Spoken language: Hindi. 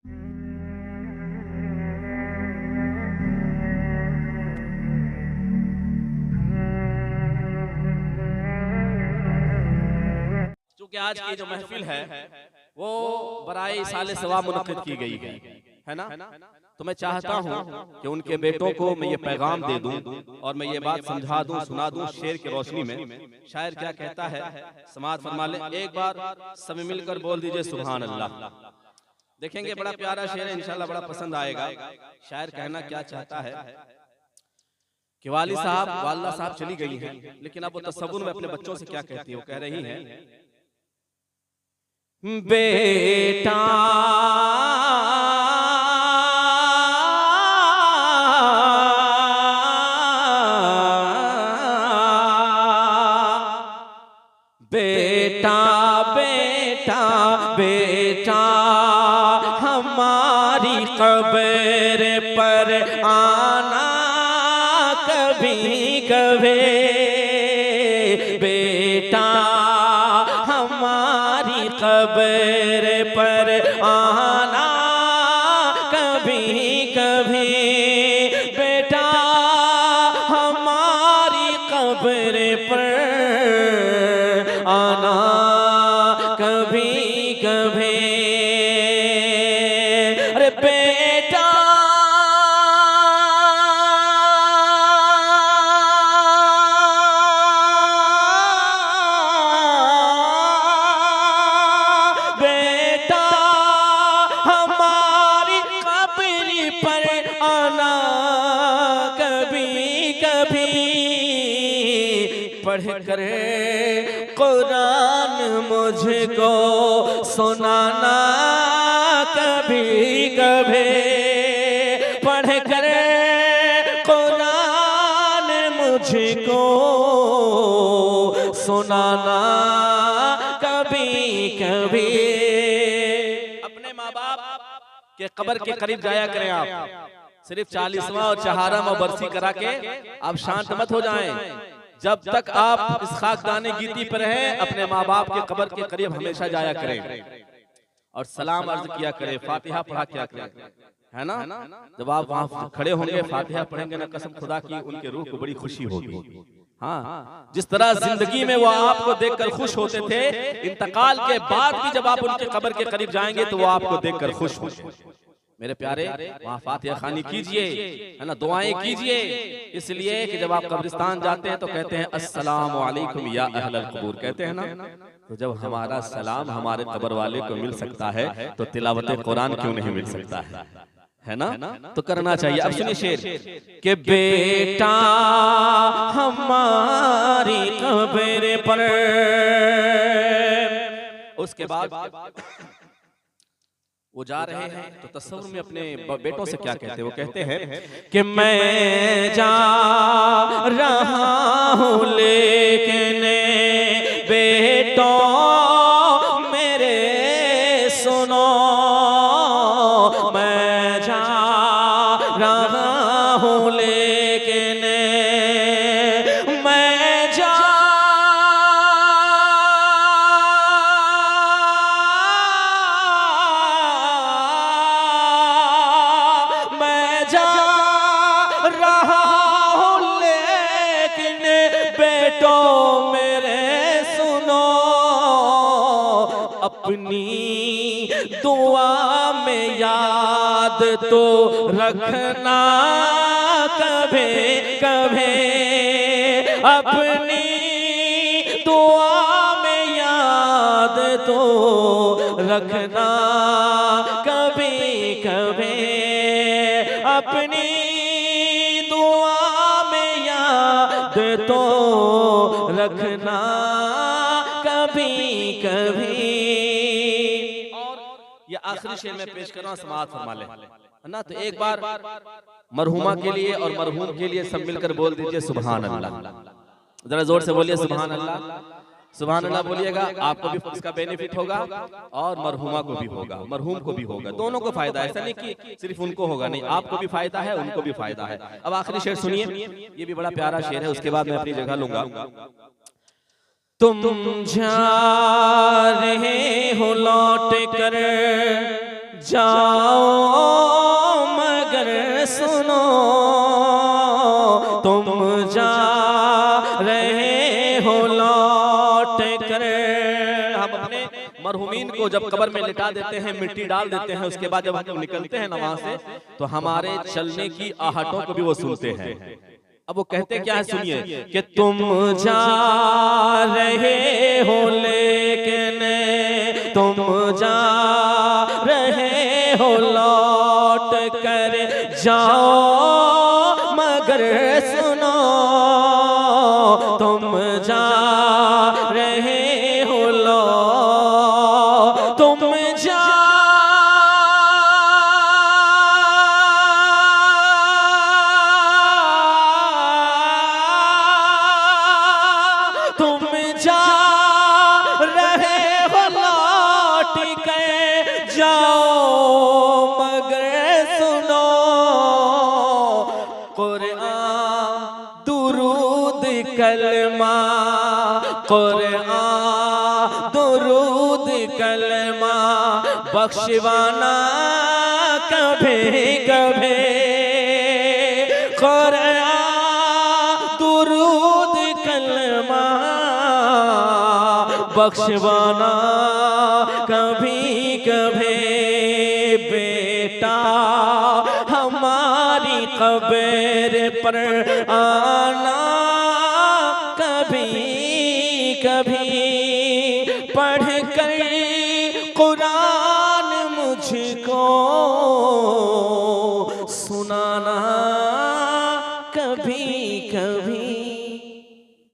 चूंकि आज की जो महफिल है वो बराए साले सवा मुनक़िद की गई है ना, तो मैं चाहता हूं कि उनके बेटों को मैं ये पैगाम दे दूं और मैं ये बात समझा दूं, सुना दूं शेर की रोशनी में। शायर क्या कहता है, समाअत फरमा ले, एक बार सब मिलकर बोल दीजिए सुभान अल्लाह। देखेंगे बड़ा प्यारा शेर है, इंशाल्लाह बड़ा पसंद आएगा। शायर कहना क्या चाहता है कि वाली साहब वाला साहब चली गई हैं, लेकिन अब वो तसव्वुर में अपने बच्चों से क्या कहती है, वो कह रही है, बेटा बेटा बेटा बेटा हमारी कब्र पर आना कभी कभी, बेटा हमारी कब्र पर आना कभी कभी, बेटा हमारी कब्र पर आना कभी कभी। अरे बेटा बेटा हमारी कब्र पर आना कभी कभी, पढ़ कर कुरान मुझको सुनाना कभी कभी, पढ़ कर कुरान मुझको सुनाना कभी कभी। अपने माँ बाप के कब्र के करीब जाया करें आप, सिर्फ 40वां और 4वां बरसी करा के आप शांत मत हो जाएं। जब तक आप इस खाकदाने गीती पर हैं, अपने माँ बाप के कब्र के करीब हमेशा जाया करें और सलाम अर्ज किया करें, फातिहा पढ़ा किया करें, है ना। जब आप वहाँ खड़े होंगे फातिहा पढ़ेंगे ना, कसम खुदा की उनके रूह को बड़ी खुशी होगी। हाँ, जिस तरह जिंदगी में वो आपको देखकर खुश होते थे, इंतकाल के बाद भी जब आप उनके कब्र के करीब जाएंगे तो वो आपको देखकर खुश होंगे। मेरे प्यारे, वहाँ फातिहा खानी कीजिए, है ना, दुआएं कीजिए, इसलिए कि जब आप कब्रिस्तान जाते हैं तो कहते हैं अस्सलामु अलैकुम या अहलल कबूर, कहते हैं ना। तो जब हमारा सलाम हमारे कब्र वाले को मिल सकता है तो तिलावत कुरान क्यों नहीं मिल सकता है ना। तो करना चाहिए। अब सुनिए शेर कि बेटा हमारी कब्र पर, उसके बाद वो जा रहे हैं तो तस्वीर में अपने बेटों से क्या कहते हैं, वो कहते हैं कि मैं जा रहा हूँ लेकिन बेटों मेरे सुनो, मैं जा रहा हूँ लेकिन मैं जा रहा हूँ लेकिन बेटों मेरे सुनो, अपनी दुआ में याद तो रखना कभी कभी, अपनी दुआ में याद तो रखना कभी कभी, अपनी दुआ में याद तो रखना कभी कभी। और ये आखिरी शेर में पेश कर रहा हूं, समाअत फरमा ले, है ना। तो एक बार मरहुमा के लिए और मरहूम के लिए सब मिलकर बोल दीजिए सुभान अल्लाह, जरा जोर से बोलिए सुभान अल्लाह। सुभान अल्लाह बोलिएगा, आपको भी इसका बेनिफिट होगा और मरहुमा को भी होगा, मरहूम को भी होगा, दोनों को फायदा है। ऐसा नहीं कि सिर्फ उनको होगा, नहीं, आपको भी फायदा है, उनको भी फायदा है। अब आखिरी शेर सुनिए, ये भी बड़ा प्यारा शेर है, उसके बाद मैं अपनी जगह लूंगा। तुम जा रहे हो लौट कर जाओ मगर सुनो तुम जा रहे हो लौट कर। हम अपने मरहुमीन को जब कब्र में लिटा देते हैं, मिट्टी डाल देते हैं, उसके बाद जब हम निकलते हैं ना वहां से, तो हमारे चलने की आहटों को भी वो सुनते हैं। अब वो कहते क्या है, सुनिए कि तुम जा रहे हो लेकिन तुम जा रहे हो लौट कर, जाओ मगर सुनो तुम जा रहे हो लौट, तुम जा कलमा, कुरआन दुरूद कलमा बख्शवाना कभी कभी, कुरआन दुरूद कलमा बख्शवाना कभी कभी। बेटा हमारी कब्र पर आना कभी कभी, पढ़ कर